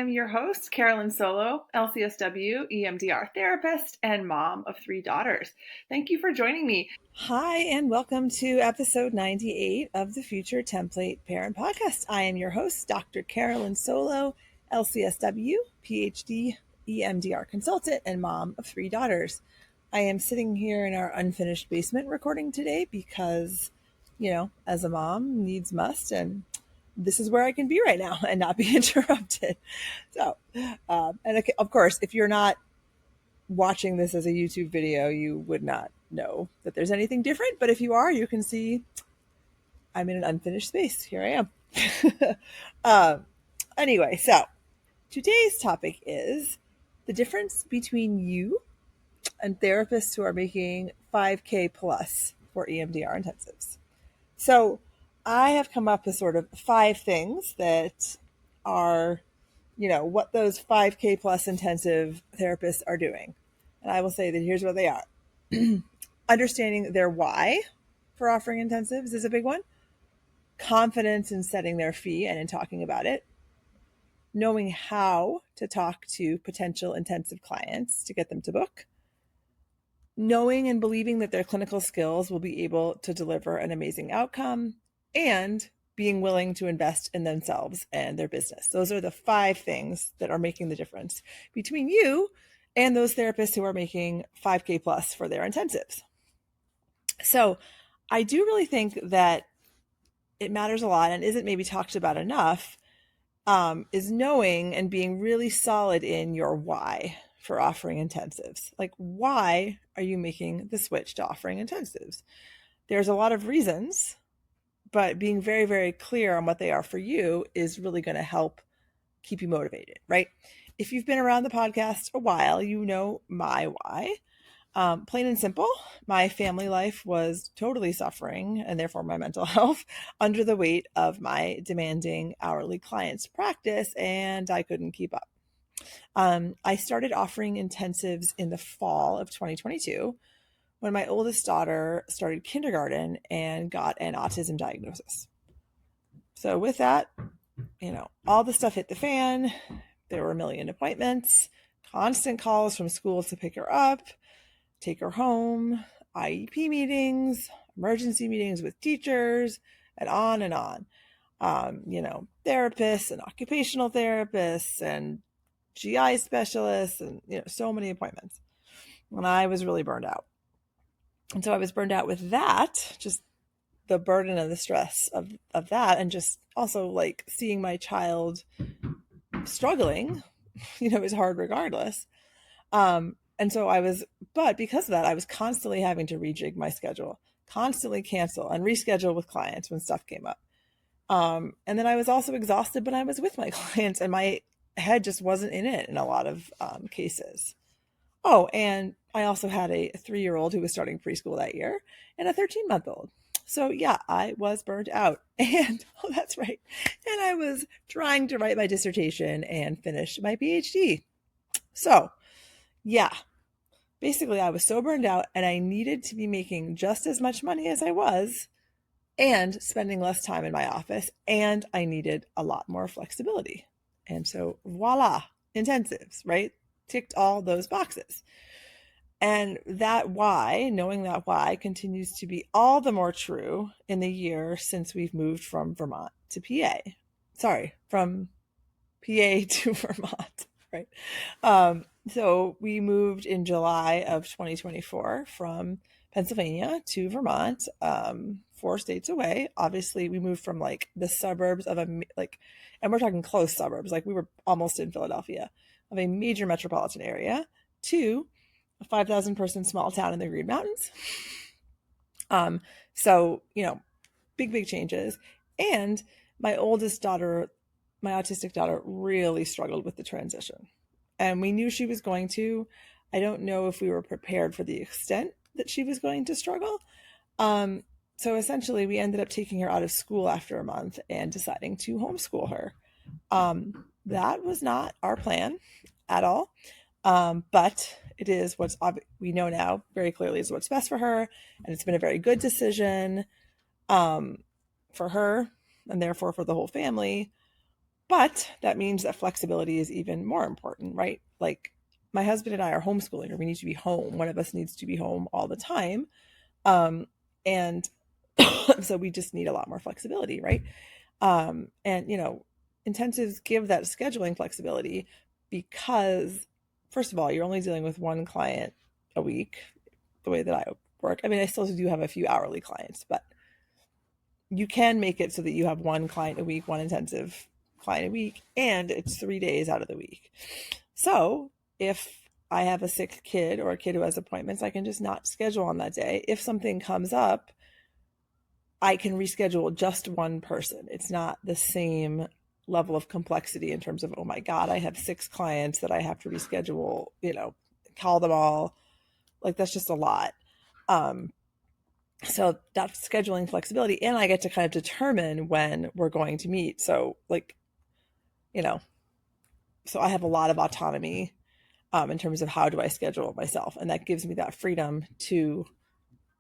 I'm your host, Carolyn Solo, LCSW, EMDR therapist, and mom of 3 daughters. Thank you for joining me. Hi, and welcome to episode 98 of the Future Template Parent Podcast. I am your host, Dr. Carolyn Solo, LCSW, PhD, EMDR consultant, and mom of 3 daughters. I am sitting here in our unfinished basement recording today because, as a mom, needs must, and this is where I can be right now and not be interrupted. So, and of course, if you're not watching this as a YouTube video, you would not know that there's anything different. But if you are, you can see I'm in an unfinished space. Here I am. Anyway, so today's topic is the difference between you and therapists who are making 5K plus for EMDR intensives. So I have come up with sort of 5 things that are, what those 5K plus intensive therapists are doing. And I will say that here's what they are. Understanding their why for offering intensives is a big one. Confidence in setting their fee and in talking about it. Knowing how to talk to potential intensive clients to get them to book. Knowing and believing that their clinical skills will be able to deliver an amazing outcome, and being willing to invest in themselves and their business. Those are the 5 things that are making the difference between you and those therapists who are making 5K plus for their intensives. So I do really think that it matters a lot and isn't maybe talked about enough, is knowing and being really solid in your why for offering intensives. Like, why are you making the switch to offering intensives? There's a lot of reasons, but being very, very clear on what they are for you is really going to help keep you motivated, right? If you've been around the podcast a while, you know my why. Plain and simple, my family life was totally suffering, and therefore my mental health, under the weight of my demanding hourly clients' practice, and I couldn't keep up. I started offering intensives in the fall of 2022 when my oldest daughter started kindergarten and got an autism diagnosis. So with that, all the stuff hit the fan. There were a million appointments, constant calls from school to pick her up, take her home, IEP meetings, emergency meetings with teachers, and on and on. Therapists and occupational therapists and GI specialists and, so many appointments. And I was really burned out. And so I was burned out with that, just the burden and the stress of that. And just also like seeing my child struggling, is hard regardless. And so but because of that, I was constantly having to rejig my schedule, constantly cancel and reschedule with clients when stuff came up. And then I was also exhausted when I was with my clients, and my head just wasn't in it in a lot of cases. Oh, and I also had a 3-year-old who was starting preschool that year and a 13-month-old. So yeah, I was burnt out. And, oh, that's right. And I was trying to write my dissertation and finish my PhD. So yeah, basically I was so burned out, and I needed to be making just as much money as I was and spending less time in my office. And I needed a lot more flexibility. And so voila, intensives, right? Ticked all those boxes. And that why, knowing that why, continues to be all the more true in the year since we've moved from Vermont to PA. Sorry, from PA to Vermont, right? So we moved in July of 2024 from Pennsylvania to Vermont, 4 states away. Obviously, we moved from like the suburbs of and we're talking close suburbs, like we were almost in Philadelphia, of a major metropolitan area to a 5,000 person small town in the Green Mountains. So, big changes. And my oldest daughter, my autistic daughter, really struggled with the transition. And we knew she was going to. I don't know if we were prepared for the extent that she was going to struggle. So essentially, we ended up taking her out of school after a month and deciding to homeschool her. That was not our plan at all. But it is we know now very clearly is what's best for her. And it's been a very good decision for her and therefore for the whole family. But that means that flexibility is even more important, right? Like my husband and I are homeschooling, or we need to be home. One of us needs to be home all the time. And so we just need a lot more flexibility, right? And, intensives give that scheduling flexibility because, first of all, you're only dealing with one client a week, the way that I work. I mean, I still do have a few hourly clients, but you can make it so that you have one client a week, one intensive client a week, and it's 3 days out of the week. So if I have a sick kid or a kid who has appointments, I can just not schedule on that day. If something comes up, I can reschedule just one person. It's not the same level of complexity in terms of, oh my God, I have 6 clients that I have to reschedule, call them all. Like that's just a lot. So that's scheduling flexibility. And I get to kind of determine when we're going to meet. So so I have a lot of autonomy in terms of how do I schedule myself. And that gives me that freedom to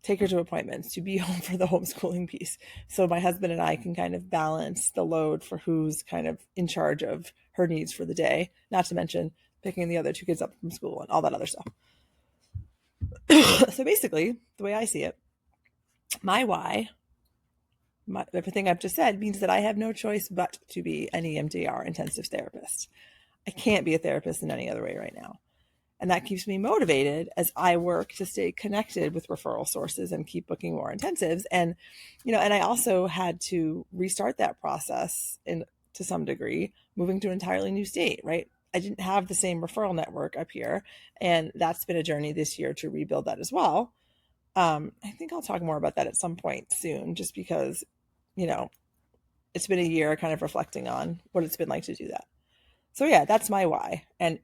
take her to appointments, to be home for the homeschooling piece. So my husband and I can kind of balance the load for who's kind of in charge of her needs for the day, not to mention picking the other 2 kids up from school and all that other stuff. So basically, the way I see it, my why, everything I've just said means that I have no choice but to be an EMDR intensive therapist. I can't be a therapist in any other way right now. And that keeps me motivated as I work to stay connected with referral sources and keep booking more intensives. And, and I also had to restart that process to some degree, moving to an entirely new state, right? I didn't have the same referral network up here. And that's been a journey this year to rebuild that as well. I think I'll talk more about that at some point soon, just because, it's been a year kind of reflecting on what it's been like to do that. So yeah, that's my why. And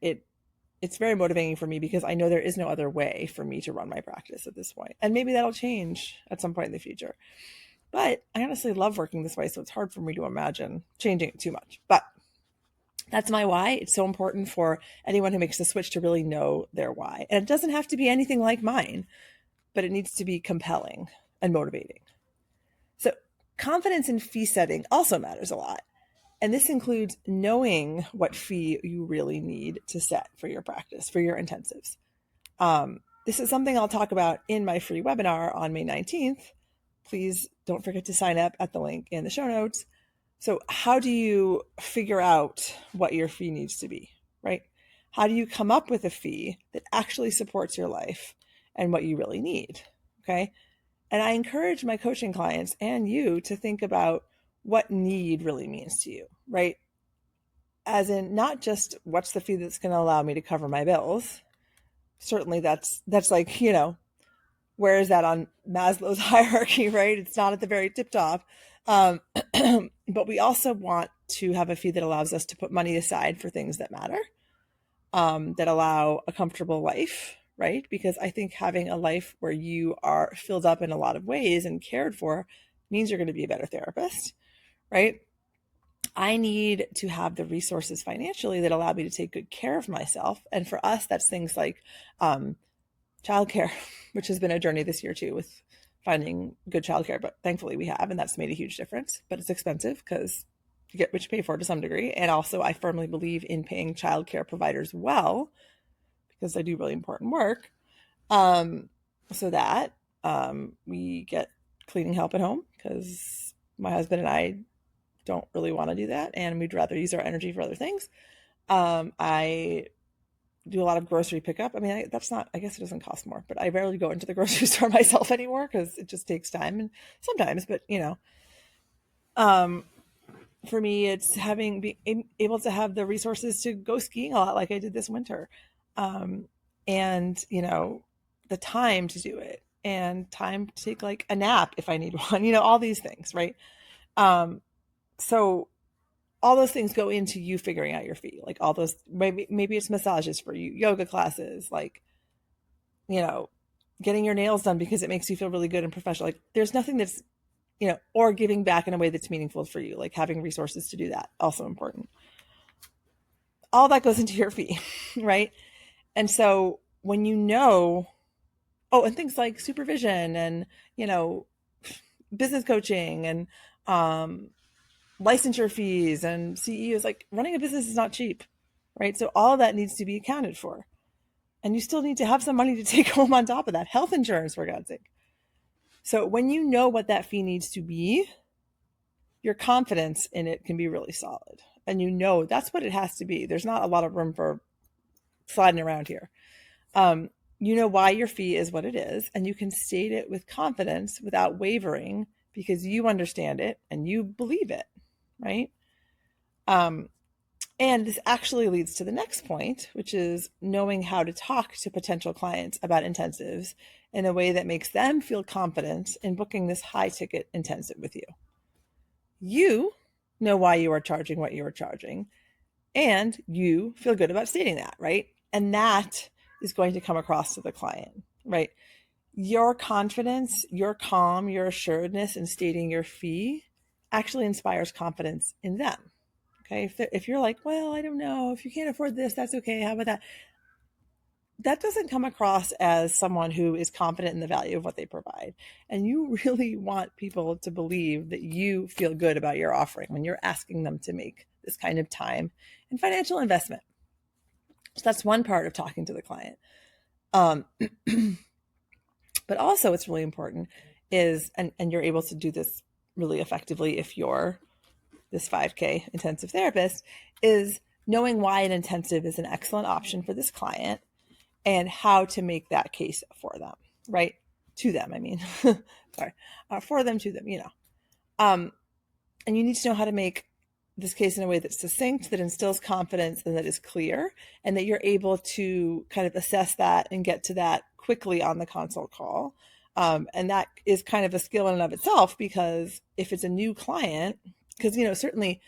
it's very motivating for me because I know there is no other way for me to run my practice at this point. And maybe that'll change at some point in the future. But I honestly love working this way, so it's hard for me to imagine changing it too much. But that's my why. It's so important for anyone who makes the switch to really know their why. And it doesn't have to be anything like mine, but it needs to be compelling and motivating. So confidence in fee setting also matters a lot. And this includes knowing what fee you really need to set for your practice, for your intensives. This is something I'll talk about in my free webinar on May 19th. Please don't forget to sign up at the link in the show notes. So how do you figure out what your fee needs to be, right? How do you come up with a fee that actually supports your life and what you really need, okay? And I encourage my coaching clients and you to think about what need really means to you, right? As in not just what's the fee that's going to allow me to cover my bills. Certainly that's like, where is that on Maslow's hierarchy, right? It's not at the very tip top. But we also want to have a fee that allows us to put money aside for things that matter, that allow a comfortable life, right? Because I think having a life where you are filled up in a lot of ways and cared for means you're going to be a better therapist, right? I need to have the resources financially that allow me to take good care of myself. And for us, that's things like childcare, which has been a journey this year too, with finding good childcare. But thankfully we have, and that's made a huge difference. But it's expensive because you get what you pay for to some degree. And also I firmly believe in paying childcare providers well, because they do really important work. So that we get cleaning help at home, because my husband and I don't really want to do that, and we'd rather use our energy for other things. I do a lot of grocery pickup. I mean, I guess it doesn't cost more, but I rarely go into the grocery store myself anymore because it just takes time, and sometimes, but for me, it's being able to have the resources to go skiing a lot, like I did this winter. And the time to do it, and time to take like a nap if I need one, all these things, right? So all those things go into you figuring out your fee. Like all those, maybe it's massages for you, yoga classes, like, getting your nails done because it makes you feel really good and professional. Like there's nothing that's, or giving back in a way that's meaningful for you, like having resources to do that. Also important. All that goes into your fee, right? And so when and things like supervision and, business coaching and, licensure fees and CEOs. Like, running a business is not cheap, right? So all of that needs to be accounted for. And you still need to have some money to take home on top of that. Health insurance, for God's sake. So when you know what that fee needs to be, your confidence in it can be really solid. And you know that's what it has to be. There's not a lot of room for sliding around here. You know why your fee is what it is, and you can state it with confidence without wavering because you understand it and you believe it, right? And this actually leads to the next point, which is knowing how to talk to potential clients about intensives in a way that makes them feel confident in booking this high ticket intensive with you. You know why you are charging what you are charging, and you feel good about stating that, right? And that is going to come across to the client, right? Your confidence, your calm, your assuredness in stating your fee actually inspires confidence in them. Okay. If you're like, well, I don't know, if you can't afford this, that's okay. How about that? That doesn't come across as someone who is confident in the value of what they provide. And you really want people to believe that you feel good about your offering when you're asking them to make this kind of time and financial investment. So that's one part of talking to the client. But also what's really important is, and you're able to do this really effectively if you're this 5K intensive therapist, is knowing why an intensive is an excellent option for this client and how to make that case for them, right? To them, I mean, sorry, for them, to them, you know. And you need to know how to make this case in a way that's succinct, that instills confidence, and that is clear, and that you're able to kind of assess that and get to that quickly on the consult call. And that is kind of a skill in and of itself, because if it's a new client, because, you know, certainly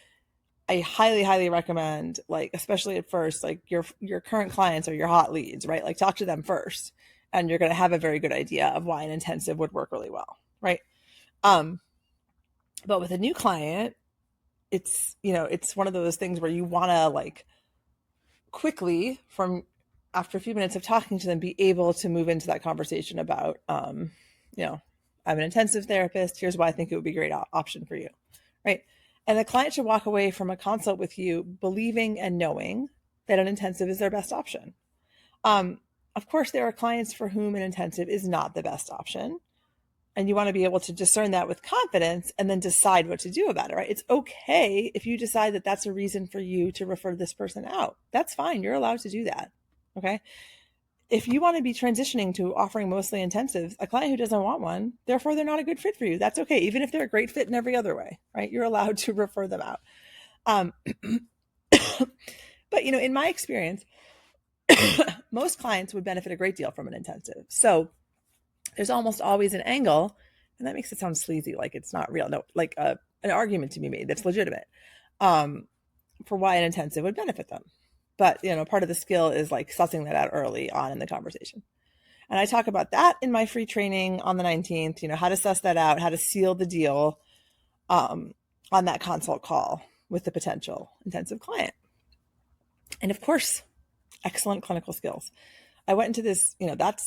I highly, highly recommend, like, especially at first, like your current clients are your hot leads, right? Like, talk to them first, and you're going to have a very good idea of why an intensive would work really well, right? But with a new client, it's, you know, it's one of those things where you want to, like, quickly, from after a few minutes of talking to them, be able to move into that conversation about, you know, I'm an intensive therapist. Here's why I think it would be a great option for you, right? And the client should walk away from a consult with you believing and knowing that an intensive is their best option. Of course, there are clients for whom an intensive is not the best option. And you want to be able to discern that with confidence and then decide what to do about it, right? It's okay if you decide that that's a reason for you to refer this person out. That's fine. You're allowed to do that. Okay. If you want to be transitioning to offering mostly intensives, a client who doesn't want one, therefore they're not a good fit for you. That's okay. Even if they're a great fit in every other way, right? You're allowed to refer them out. But, you know, in my experience, most clients would benefit a great deal from an intensive. So there's almost always an angle, and that makes it sound sleazy, like it's not real. No, like an argument to be made that's legitimate for why an intensive would benefit them. But, you know, part of the skill is like sussing that out early on in the conversation. And I talk about that in my free training on the 19th, you know, how to suss that out, how to seal the deal on that consult call with the potential intensive client. And of course, excellent clinical skills. I went into this, you know, that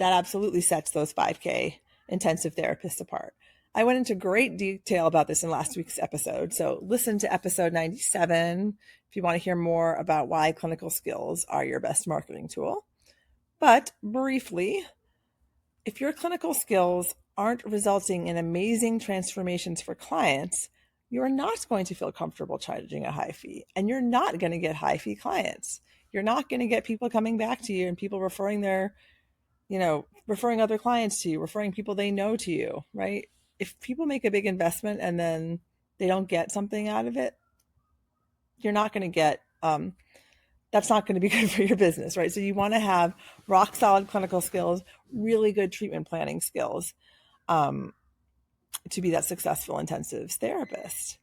absolutely sets those 5K intensive therapists apart. I went into great detail about this in last week's episode. So listen to episode 97 if you want to hear more about why clinical skills are your best marketing tool. But briefly, if your clinical skills aren't resulting in amazing transformations for clients, you're not going to feel comfortable charging a high fee, and you're not going to get high fee clients. You're not going to get people coming back to you and people referring referring other clients to you, referring people they know to you, right? If people make a big investment and then they don't get something out of it, you're not going to get, that's not going to be good for your business, right? So you want to have rock solid clinical skills, really good treatment planning skills to be that successful intensives therapist.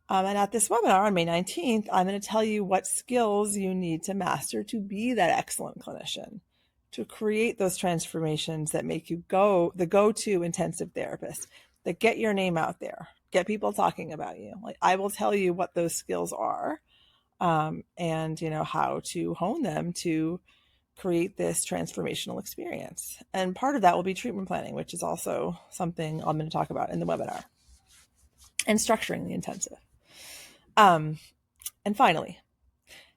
And at this webinar on May 19th, I'm going to tell you what skills you need to master to be that excellent clinician, to create those transformations that make you the go-to intensive therapist, that get your name out there, get people talking about you. Like, I will tell you what those skills are, and, you know, how to hone them to create this transformational experience. And part of that will be treatment planning, which is also something I'm going to talk about in the webinar, and structuring the intensive. And finally,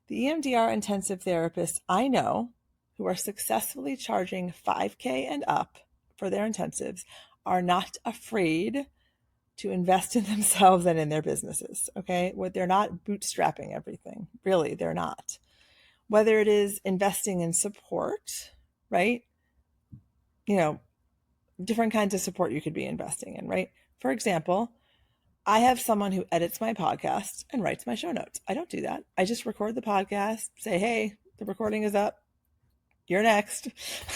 the EMDR intensive therapists I know who are successfully charging $5K and up for their intensives are not afraid to invest in themselves and in their businesses. Okay. They're not bootstrapping everything. Really, they're not. Whether it is investing in support, right? Different kinds of support you could be investing in, right? For example, I have someone who edits my podcast and writes my show notes. I don't do that. I just record the podcast, say, hey, the recording is up. You're next.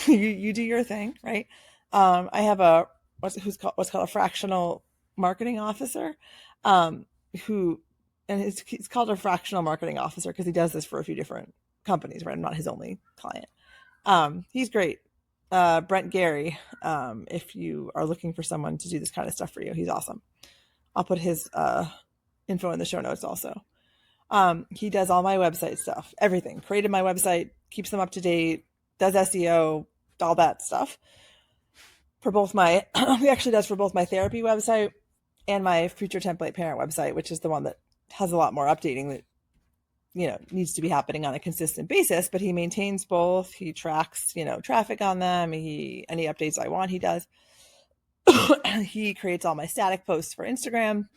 you do your thing, right? I have what's called a fractional marketing officer, who, and he's called a fractional marketing officer because he does this for a few different companies, right? I'm not his only client. He's great. Brent Gary, if you are looking for someone to do this kind of stuff for you, he's awesome. I'll put his info in the show notes also. He does all my website stuff, everything. Created my website, keeps them up to date, does SEO, all that stuff. For both my, he actually does for both my therapy website and my future template parent website, which is the one that has a lot more updating that, needs to be happening on a consistent basis, but he maintains both. He tracks, traffic on them. Any updates I want, he does. He creates all my static posts for Instagram.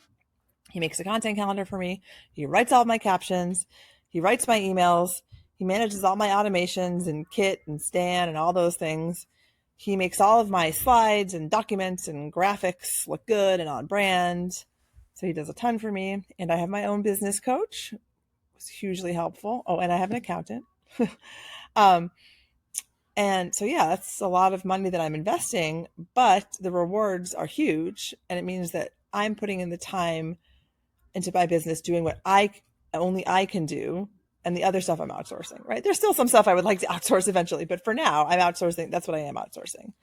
He makes a content calendar for me. He writes all of my captions. He writes my emails. He manages all my automations and Kit and Stan and all those things. He makes all of my slides and documents and graphics look good and on brand. So he does a ton for me. And I have my own business coach. It was hugely helpful. Oh, and I have an accountant. And so, yeah, that's a lot of money that I'm investing, but the rewards are huge. And it means that I'm putting in the time into my business, doing what only I can do. And the other stuff I'm outsourcing, right? There's still some stuff I would like to outsource eventually, but for now I'm outsourcing. That's what I am outsourcing.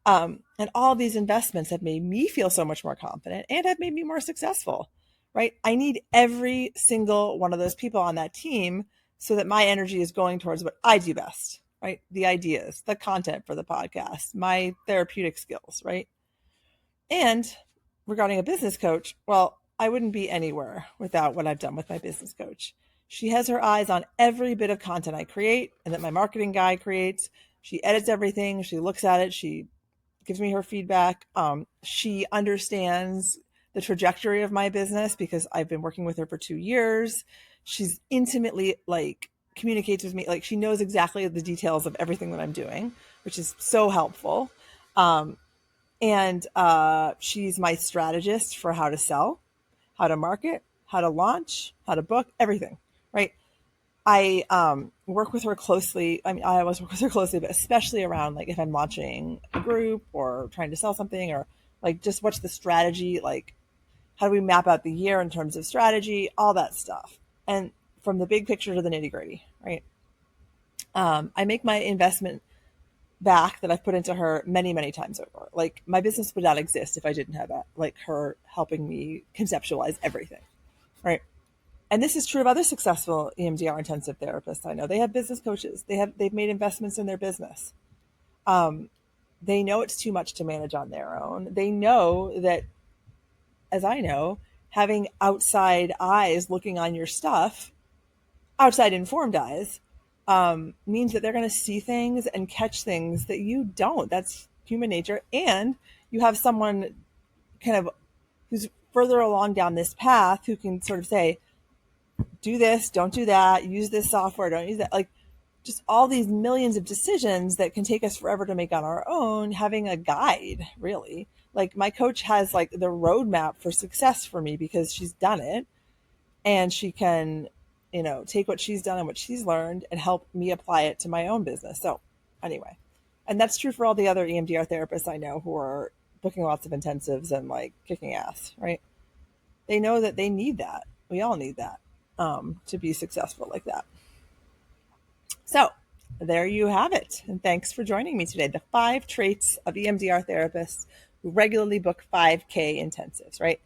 And all these investments have made me feel so much more confident and have made me more successful, right? I need every single one of those people on that team so that my energy is going towards what I do best, right? The ideas, the content for the podcast, my therapeutic skills, right? And regarding a business coach, well, I wouldn't be anywhere without what I've done with my business coach. She has her eyes on every bit of content I create and that my marketing guy creates. She edits everything. She looks at it. She gives me her feedback. She understands the trajectory of my business because I've been working with her for 2 years. She's intimately communicates with me. She knows exactly the details of everything that I'm doing, which is so helpful. And she's my strategist for how to sell, how to market, how to launch, how to book, everything, right? I work with her closely. I mean, I always work with her closely, but especially around if I'm launching a group or trying to sell something, or just what's the strategy, how do we map out the year in terms of strategy, all that stuff. And from the big picture to the nitty gritty, right? I make my investment back that I've put into her many, many times over. My business would not exist if I didn't have that, her helping me conceptualize everything, right? And this is true of other successful EMDR intensive therapists I know. They have business coaches. They've made investments in their business. They know it's too much to manage on their own. They know that, as I know, having outside eyes looking on your stuff, outside informed eyes, means that they're going to see things and catch things that you don't. That's human nature. And you have someone kind of who's further along down this path who can sort of say, do this, don't do that, use this software, don't use that. Just all these millions of decisions that can take us forever to make on our own, having a guide, really. My coach has the roadmap for success for me because she's done it, and she can, take what she's done and what she's learned and help me apply it to my own business. So anyway, and that's true for all the other EMDR therapists I know who are booking lots of intensives and kicking ass, right? They know that they need that. We all need that. To be successful like that. So there you have it. And thanks for joining me today. The 5 traits of EMDR therapists who regularly book 5K intensives, right?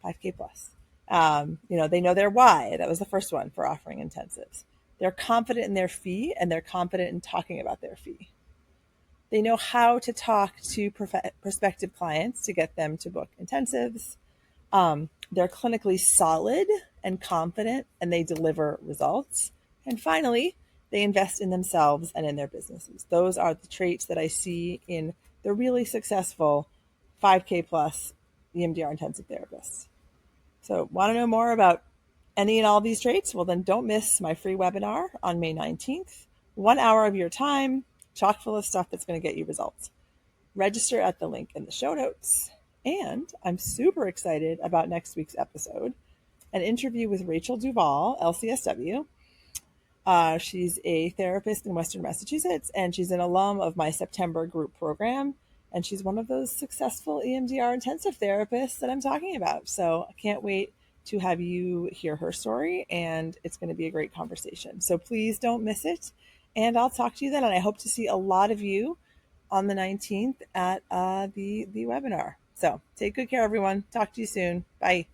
5K plus. They know their why. That was the first one for offering intensives. They're confident in their fee, and they're confident in talking about their fee. They know how to talk to prospective clients to get them to book intensives. They're clinically solid and confident, and they deliver results. And finally, they invest in themselves and in their businesses. Those are the traits that I see in the really successful 5K plus EMDR intensive therapists. So, want to know more about any and all these traits? Well, then don't miss my free webinar on May 19th. 1 hour of your time, chock full of stuff that's going to get you results. Register at the link in the show notes. And I'm super excited about next week's episode, an interview with Rachel Duvall, LCSW. She's a therapist in Western Massachusetts, and she's an alum of my September group program. And she's one of those successful EMDR intensive therapists that I'm talking about. So I can't wait to have you hear her story, and it's going to be a great conversation. So please don't miss it. And I'll talk to you then. And I hope to see a lot of you on the 19th at the webinar. So take good care, everyone. Talk to you soon. Bye.